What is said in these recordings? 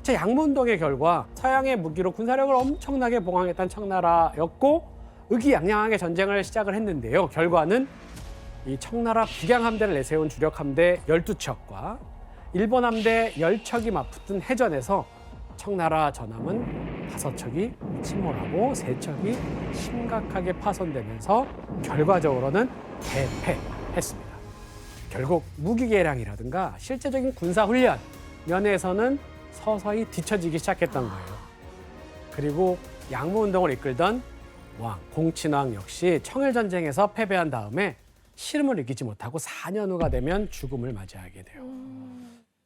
자, 양문운동의 결과 서양의 무기로 군사력을 엄청나게 보강했던 청나라였고 의기양양하게 전쟁을 시작을 했는데요. 결과는 이 청나라 북양함대를 내세운 주력 함대 12척과 일본 함대 10척이 맞붙은 해전에서 청나라 전함은 5척이 침몰하고 3척이 심각하게 파손되면서 결과적으로는 대패했습니다. 결국 무기 개량이라든가 실제적인 군사 훈련 면에서는 서서히 뒤처지기 시작했던 거예요. 그리고 양무운동을 이끌던 왕 공친왕 역시 청일전쟁에서 패배한 다음에 시름을 이기지 못하고 4년 후가 되면 죽음을 맞이하게 돼요.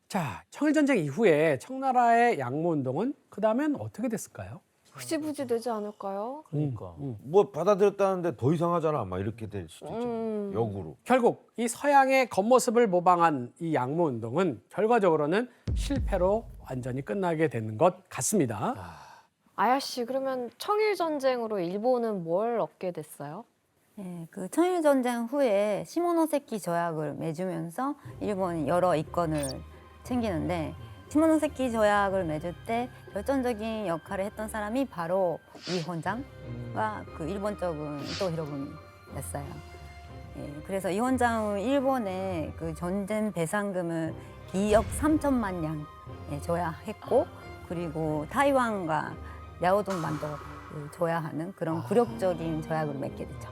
자, 청일전쟁 이후에 청나라의 양무운동은 그 다음엔 어떻게 됐을까요? 흐지부지 되지 않을까요? 그러니까 뭐 받아들였다는데 더 이상하잖아. 막 이렇게 될 수도 있죠. 역으로. 결국 이 서양의 겉모습을 모방한 이 양무운동은 결과적으로는 실패로 완전히 끝나게 되는 것 같습니다. 아야 씨, 그러면 청일 전쟁으로 일본은 뭘 얻게 됐어요? 네, 그 청일 전쟁 후에 시모노세키 조약을 맺으면서 일본이 여러 이권을 챙기는데 시모노세키 조약을 맺을 때 결정적인 역할을 했던 사람이 바로 이혼장과 그 일본 쪽은 이토 히로부미였어요. 예, 그래서 이혼장은 일본에 그 전쟁 배상금을 2억 3천만 냥 조약했고 그리고 타이완과 랴오둥반도 조약하는 그런 굴욕적인 조약을 맺게 되죠.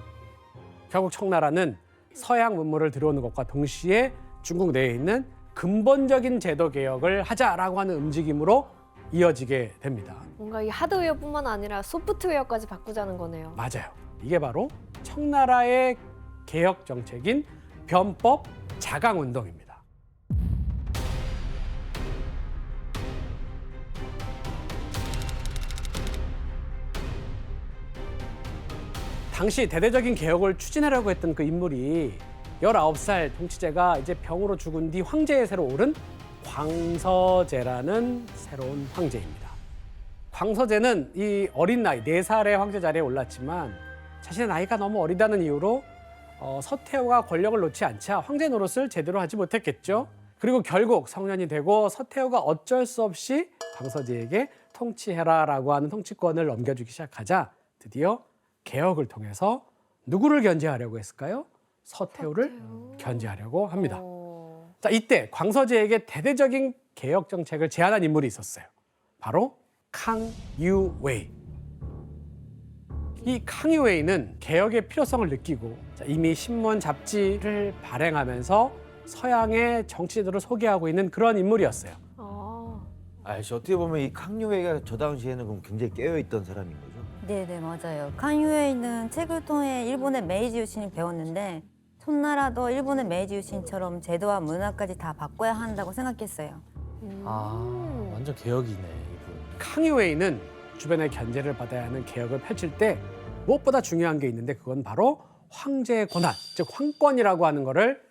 결국 청나라는 서양 문물을 들여오는 것과 동시에 중국 내에 있는 근본적인 제도 개혁을 하자라고 하는 움직임으로 이어지게 됩니다. 뭔가 이 하드웨어뿐만 아니라 소프트웨어까지 바꾸자는 거네요. 맞아요. 이게 바로 청나라의 개혁 정책인 변법 자강 운동입니다. 당시 대대적인 개혁을 추진하려고 했던 그 인물이 19살 통치제가 이제 병으로 죽은 뒤 황제에 새로 오른 광서제라는 새로운 황제입니다. 광서제는 이 어린 나이, 4살의 황제 자리에 올랐지만 자신의 나이가 너무 어리다는 이유로 서태후가 권력을 놓지 않자 황제 노릇을 제대로 하지 못했겠죠. 그리고 결국 성년이 되고 서태후가 어쩔 수 없이 광서제에게 통치해라라고 하는 통치권을 넘겨주기 시작하자 드디어 개혁을 통해서 누구를 견제하려고 했을까요? 서태후를 견제하려고 합니다. 자, 이때 광서제에게 대대적인 개혁 정책을 제안한 인물이 있었어요. 바로 캉유웨이. 이 캉유웨이는 개혁의 필요성을 느끼고 이미 신문, 잡지를 발행하면서 서양의 정치인들을 소개하고 있는 그런 인물이었어요. 아저씨 어떻게 보면 이 캉유웨이가 저 당시에는 그럼 굉장히 깨어있던 사람인 거죠? 네, 맞아요. 칸유에이는 책을 통해 일본의 메이지 유신을 배웠는데 청나라도 일본의 메이지 유신처럼 제도와 문화까지 다 바꿔야 한다고 생각했어요. 완전 개혁이네 이분. 캉유웨이는 주변의 견제를 받아야 하는 개혁을 펼칠 때 무엇보다 중요한 게 있는데 그건 바로 황제의 권한, 즉 황권이라고 하는 거를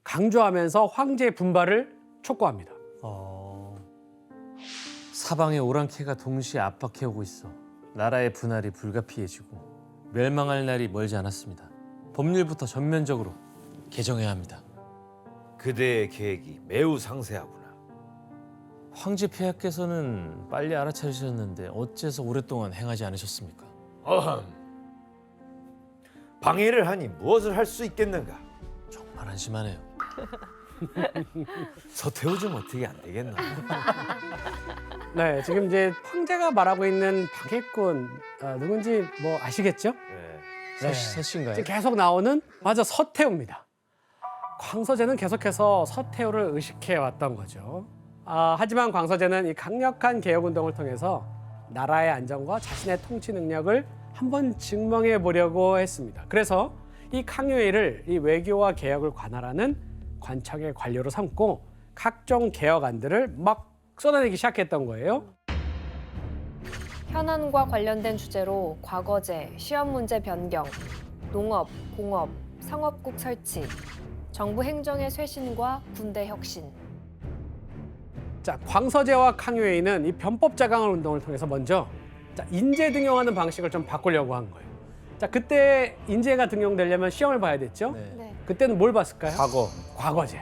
강조하면서 황제의 분발을 촉구합니다. 사방의 오랑캐가 동시에 압박해오고 있어. 나라의 분할이 불가피해지고 멸망할 날이 멀지 않았습니다. 법률부터 전면적으로 개정해야 합니다. 그대의 계획이 매우 상세하구나. 황제 폐하께서는 빨리 알아차리셨는데 어째서 오랫동안 행하지 않으셨습니까? 어흠. 방해를 하니 무엇을 할 수 있겠는가? 정말 한심하네요. 서태후 좀 어떻게 안 되겠나? 네, 지금 이제 황제가 말하고 있는 방해꾼 누군지 뭐 아시겠죠? 네. 셋인가요? 지금 계속 나오는 맞아 서태후입니다. 광서제는 계속해서 서태후를 의식해 왔던 거죠. 하지만 광서제는 이 강력한 개혁운동을 통해서 나라의 안정과 자신의 통치 능력을 한번 증명해 보려고 했습니다. 그래서 이 캉유웨이를 이 외교와 개혁을 관할하는 관청의 관료로 삼고 각종 개혁안들을 막 쏟아내기 시작했던 거예요. 현안과 관련된 주제로 과거제, 시험 문제 변경, 농업, 공업, 상업국 설치, 정부 행정의 쇄신과 군대 혁신. 자, 광서제와 캉유웨이는 이 변법 자강 운동을 통해서 먼저 인재 등용하는 방식을 좀 바꾸려고 한 거예요. 자, 그때 인재가 등용되려면 시험을 봐야 됐죠. 네. 네. 그때는 뭘 봤을까요? 과거. 과거제.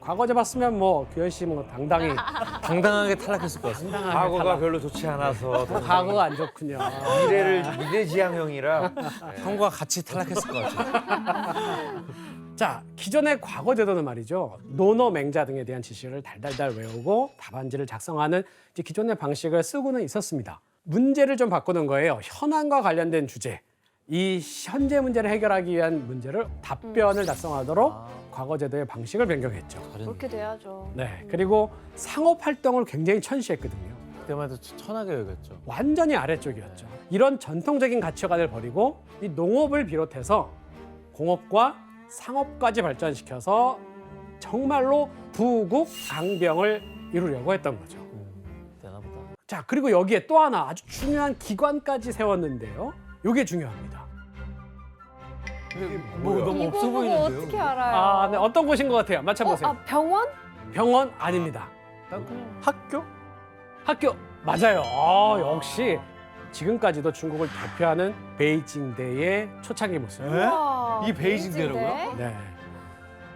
과거제 봤으면 뭐 규현 씨 뭐 당당히 당당하게 탈락했을 것 같습니다. 과거가 별로 좋지 않아서 과거가 안 좋군요. 미래지향형이라 형과 같이 탈락했을 것 같아요. 자, 기존의 과거 제도는 말이죠. 논어, 맹자 등에 대한 지식을 달달달 외우고 답안지를 작성하는 이제 기존의 방식을 쓰고는 있었습니다. 문제를 좀 바꾸는 거예요. 현안과 관련된 주제. 이 현재 문제를 해결하기 위한 문제를 답변을 작성하도록 과거 제도의 방식을 변경했죠. 그렇게 돼야죠. 네. 그리고 상업 활동을 굉장히 천시했거든요. 그때만 해도 천하게 여겼죠. 완전히 아래쪽이었죠. 이런 전통적인 가치관을 버리고 이 농업을 비롯해서 공업과 상업까지 발전시켜서 정말로 부국 강병을 이루려고 했던 거죠. 대단하다. 자, 그리고 여기에 또 하나 아주 중요한 기관까지 세웠는데요. 이게 중요합니다. 뭐 너무 이거 없어 보고 보이는데요. 어떻게 알아요? 아, 네, 어떤 곳인 것 같아요? 맞춰보세요. 병원? 병원 아닙니다. 학교? 학교 맞아요. 역시 지금까지도 중국을 대표하는 베이징대의 초창기 모습. 우와, 이게 베이징대라고요? 베이징대? 네.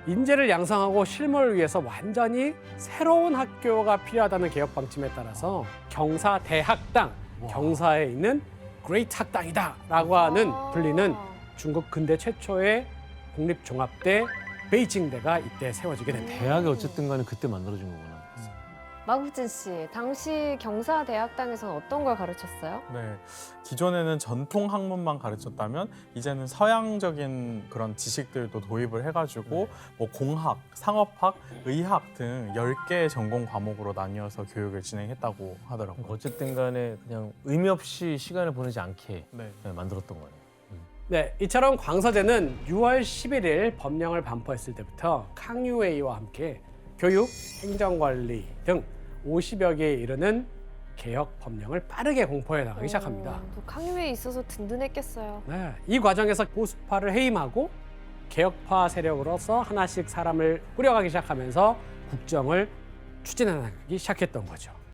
인재를 양성하고 실무를 위해서 완전히 새로운 학교가 필요하다는 개혁 방침에 따라서 경사대학당, 경사에 있는 그레이트 학당이다라고 하는 불리는 중국 근대 최초의 국립종합대 베이징대가 이때 세워지게 됩니다. 대학이 어쨌든 간에 그때 만들어진 거구나. 마국진 씨, 당시 경사대학당에서는 어떤 걸 가르쳤어요? 네, 기존에는 전통 학문만 가르쳤다면 이제는 서양적인 그런 지식들도 도입을 해가지고 뭐 공학, 상업학, 의학 등 10개의 전공 과목으로 나뉘어서 교육을 진행했다고 하더라고요. 어쨌든 간에 그냥 의미 없이 시간을 보내지 않게 네. 만들었던 거예요. 네, 이처럼 광서제는 6월 11일 법령을 반포했을 때부터 캉유웨이와 함께 교육, 행정관리 등 50여 개에 이르는 개혁 법령을 빠르게 공포해 나가기 시작합니다. 또 강요에 있어서 든든했겠어요. 네, 이 과정에서 보수파를 해임하고 개혁파 세력으로서 하나씩 사람을 꾸려가기 시작하면서 국정을 추진해 나가기 시작했던 거죠.